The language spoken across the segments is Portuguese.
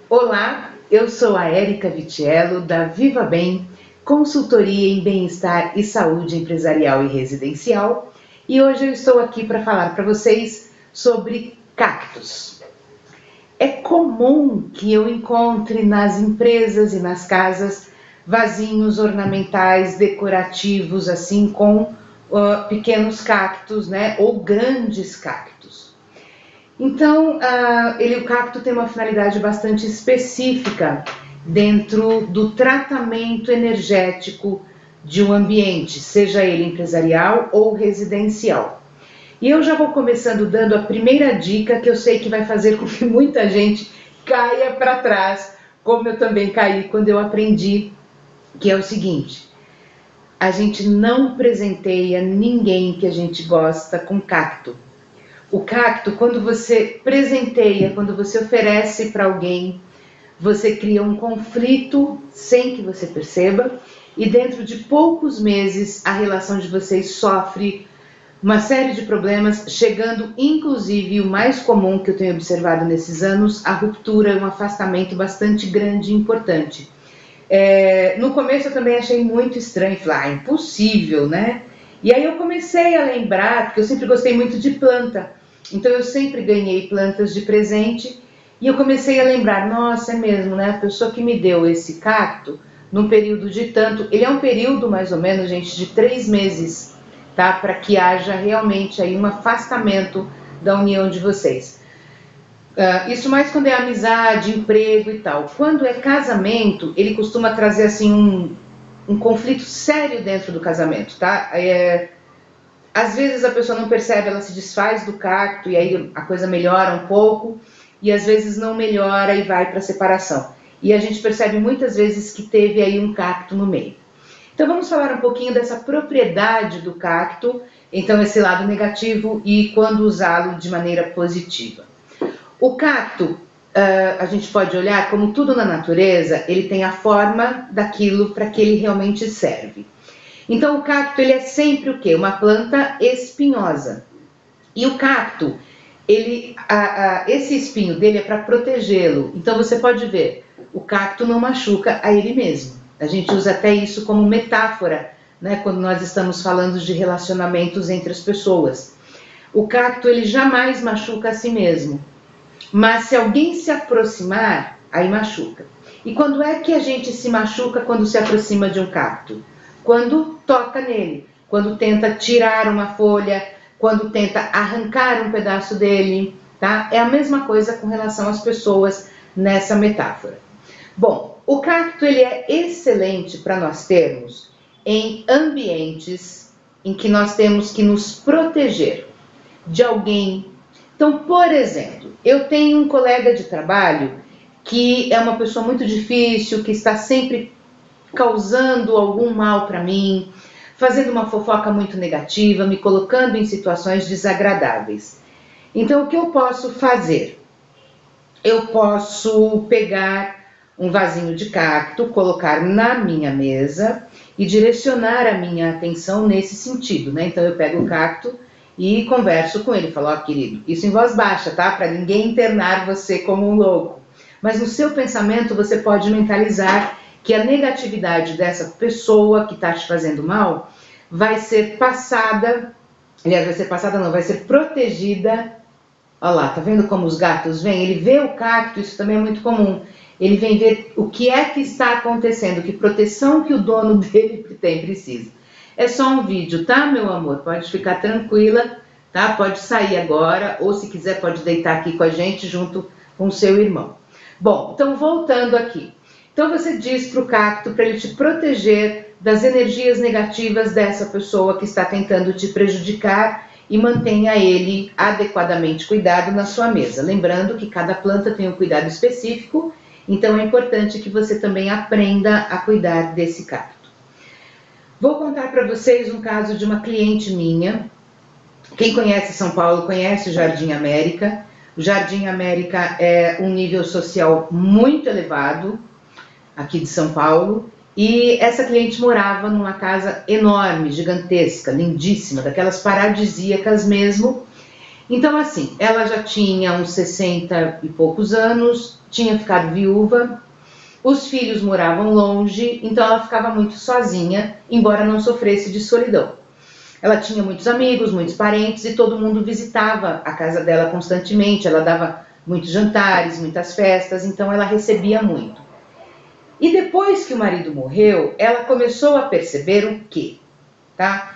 Olá, eu sou a Érica Vitiello da Viva Bem, consultoria em bem-estar e saúde empresarial e residencial, e hoje eu estou aqui para falar para vocês sobre cactos. É comum que eu encontre nas empresas e nas casas vasinhos ornamentais, decorativos, assim, com pequenos cactos, né, ou grandes cactos. Então, o cacto tem uma finalidade bastante específica dentro do tratamento energético de um ambiente, seja ele empresarial ou residencial. E eu já vou começando dando a primeira dica que eu sei que vai fazer com que muita gente caia para trás, como eu também caí quando eu aprendi, que é o seguinte: a gente não presenteia ninguém que a gente gosta com cacto. O cacto, quando você presenteia, quando você oferece para alguém, você cria um conflito sem que você perceba, e dentro de poucos meses a relação de vocês sofre uma série de problemas, chegando inclusive o mais comum que eu tenho observado nesses anos, a ruptura, um afastamento bastante grande e importante. No começo eu também achei muito estranho, falei, impossível, né? E aí eu comecei a lembrar, porque eu sempre gostei muito de planta, então eu sempre ganhei plantas de presente, e eu comecei a lembrar, nossa, é mesmo, né? A pessoa que me deu esse cacto, num período de tanto, ele é um período mais ou menos, gente, de 3 meses, tá? Para que haja realmente aí um afastamento da união de vocês. Isso mais quando é amizade, emprego e tal. Quando é casamento, ele costuma trazer assim um conflito sério dentro do casamento, tá? Às vezes a pessoa não percebe, ela se desfaz do cacto e aí a coisa melhora um pouco, e às vezes não melhora e vai para a separação. E a gente percebe muitas vezes que teve aí um cacto no meio. Então vamos falar um pouquinho dessa propriedade do cacto, então esse lado negativo e quando usá-lo de maneira positiva. O cacto, a gente pode olhar como tudo na natureza, ele tem a forma daquilo para que ele realmente serve. Então o cacto, ele é sempre o quê? Uma planta espinhosa. E o cacto, esse espinho dele é para protegê-lo. Então você pode ver, o cacto não machuca a ele mesmo. A gente usa até isso como metáfora, né, quando nós estamos falando de relacionamentos entre as pessoas. O cacto, ele jamais machuca a si mesmo. Mas se alguém se aproximar, aí machuca. E quando é que a gente se machuca quando se aproxima de um cacto? Quando toca nele, quando tenta tirar uma folha, quando tenta arrancar um pedaço dele, tá? É a mesma coisa com relação às pessoas nessa metáfora. Bom, o cacto, ele é excelente para nós termos em ambientes em que nós temos que nos proteger de alguém. Então, por exemplo, eu tenho um colega de trabalho que é uma pessoa muito difícil, que está sempre causando algum mal para mim, fazendo uma fofoca muito negativa, me colocando em situações desagradáveis. Então, o que eu posso fazer? Eu posso pegar um vasinho de cacto, colocar na minha mesa e direcionar a minha atenção nesse sentido, né? Então, eu pego o cacto e converso com ele, falo, querido, isso em voz baixa, tá? Para ninguém internar você como um louco. Mas no seu pensamento você pode mentalizar que a negatividade dessa pessoa que está te fazendo mal vai ser passada, aliás, vai ser protegida. Olha lá, tá vendo como os gatos vêm? Ele vê o cacto, isso também é muito comum. Ele vem ver o que é que está acontecendo, que proteção que o dono dele precisa. É só um vídeo, tá, meu amor? Pode ficar tranquila, tá? Pode sair agora, ou se quiser pode deitar aqui com a gente junto com o seu irmão. Bom, então voltando aqui. Então você diz para o cacto para ele te proteger das energias negativas dessa pessoa que está tentando te prejudicar e mantenha ele adequadamente cuidado na sua mesa. Lembrando que cada planta tem um cuidado específico, então é importante que você também aprenda a cuidar desse cacto. Vou contar para vocês um caso de uma cliente minha. Quem conhece São Paulo conhece o Jardim América. O Jardim América é um nível social muito elevado aqui de São Paulo. E essa cliente morava numa casa enorme, gigantesca, lindíssima, daquelas paradisíacas mesmo. Então, assim, ela já tinha uns 60 e poucos anos, tinha ficado viúva, os filhos moravam longe, então ela ficava muito sozinha, embora não sofresse de solidão. Ela tinha muitos amigos, muitos parentes e todo mundo visitava a casa dela constantemente. Ela dava muitos jantares, muitas festas, então ela recebia muito. E depois que o marido morreu, ela começou a perceber o quê? Tá?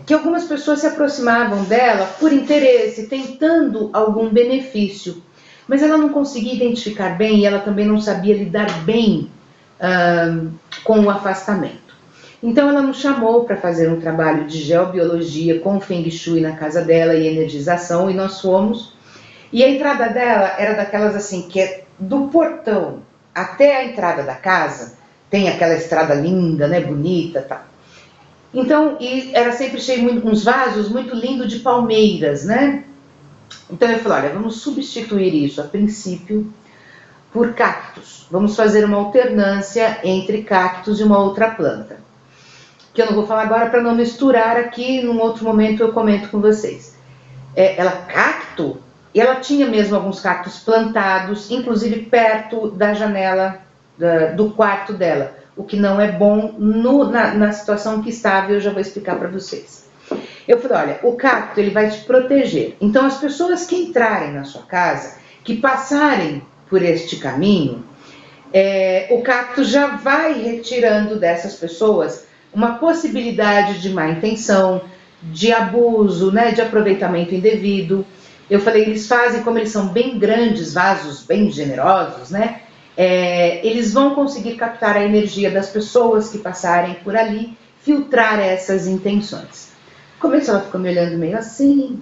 Que algumas pessoas se aproximavam dela por interesse, tentando algum benefício, mas ela não conseguia identificar bem e ela também não sabia lidar bem com o afastamento. Então ela nos chamou para fazer um trabalho de geobiologia com Feng Shui na casa dela e energização, e nós fomos. E a entrada dela era daquelas assim, que é do portão até a entrada da casa, tem aquela estrada linda, né, bonita, tá. Então, e era sempre cheio de uns vasos muito lindos de palmeiras, né? Então eu falei, olha, vamos substituir isso a princípio por cactos. Vamos fazer uma alternância entre cactos e uma outra planta, que eu não vou falar agora para não misturar aqui, num outro momento eu comento com vocês. Ela cacto, e ela tinha mesmo alguns cactos plantados, inclusive perto da janela do quarto dela, o que não é bom na situação que estava, eu já vou explicar para vocês. Eu falei, olha, o cacto ele vai te proteger, então as pessoas que entrarem na sua casa, que passarem por este caminho, o cacto já vai retirando dessas pessoas uma possibilidade de má intenção, de abuso, né, de aproveitamento indevido. Eu falei, eles fazem, como eles são bem grandes, vasos bem generosos, né, eles vão conseguir captar a energia das pessoas que passarem por ali, filtrar essas intenções. Começou, ela ficou me olhando meio assim,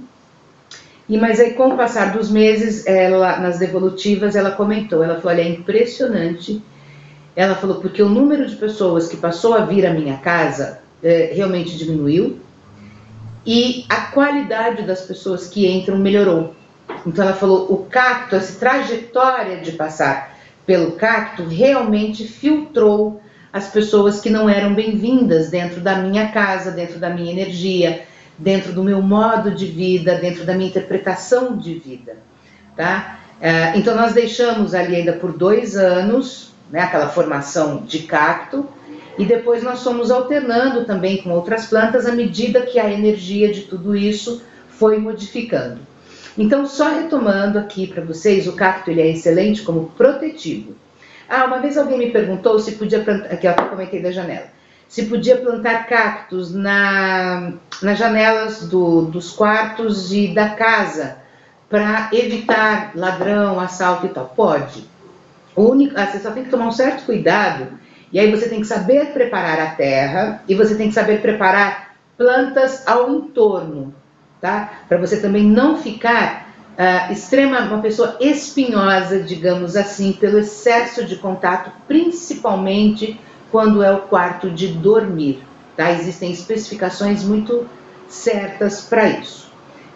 mas aí com o passar dos meses, ela, nas devolutivas, ela comentou, ela falou, olha, é impressionante. Ela falou, porque o número de pessoas que passou a vir à minha casa realmente diminuiu e a qualidade das pessoas que entram melhorou. Então ela falou, o cacto, essa trajetória de passar pelo cacto realmente filtrou as pessoas que não eram bem-vindas dentro da minha casa, dentro da minha energia, dentro do meu modo de vida, dentro da minha interpretação de vida, tá? Então nós deixamos ali ainda por 2 anos, né, aquela formação de cacto, e depois nós fomos alternando também com outras plantas à medida que a energia de tudo isso foi modificando. Então, só retomando aqui para vocês, o cacto ele é excelente como protetivo. Uma vez alguém me perguntou se podia plantar, aqui eu comentei da janela, se podia plantar cactos nas janelas dos quartos e da casa para evitar ladrão, assalto e tal. Pode. Você só tem que tomar um certo cuidado, e aí você tem que saber preparar a terra e você tem que saber preparar plantas ao entorno, tá? Para você também não ficar uma pessoa espinhosa, digamos assim, pelo excesso de contato, principalmente quando é o quarto de dormir, tá? Existem especificações muito certas para isso,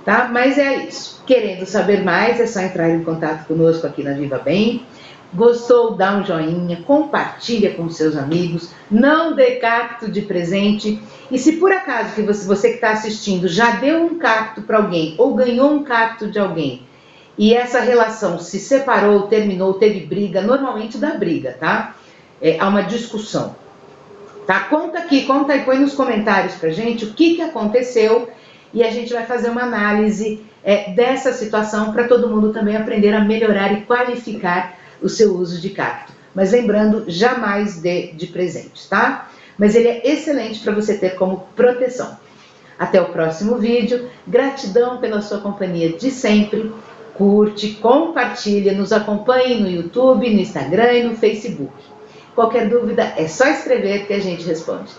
tá? Mas é isso. Querendo saber mais, é só entrar em contato conosco aqui na Viva Bem. Gostou? Dá um joinha, compartilha com seus amigos, não dê cacto de presente. E se por acaso que você que está assistindo já deu um cacto para alguém ou ganhou um cacto de alguém e essa relação se separou, terminou, teve briga, normalmente dá briga, tá? Há uma discussão, tá? Conta aí, põe nos comentários pra gente o que aconteceu e a gente vai fazer uma análise dessa situação para todo mundo também aprender a melhorar e qualificar o seu uso de cacto. Mas lembrando, jamais dê de presentes, tá? Mas ele é excelente para você ter como proteção. Até o próximo vídeo. Gratidão pela sua companhia de sempre. Curte, compartilha, nos acompanhe no YouTube, no Instagram e no Facebook. Qualquer dúvida é só escrever que a gente responde.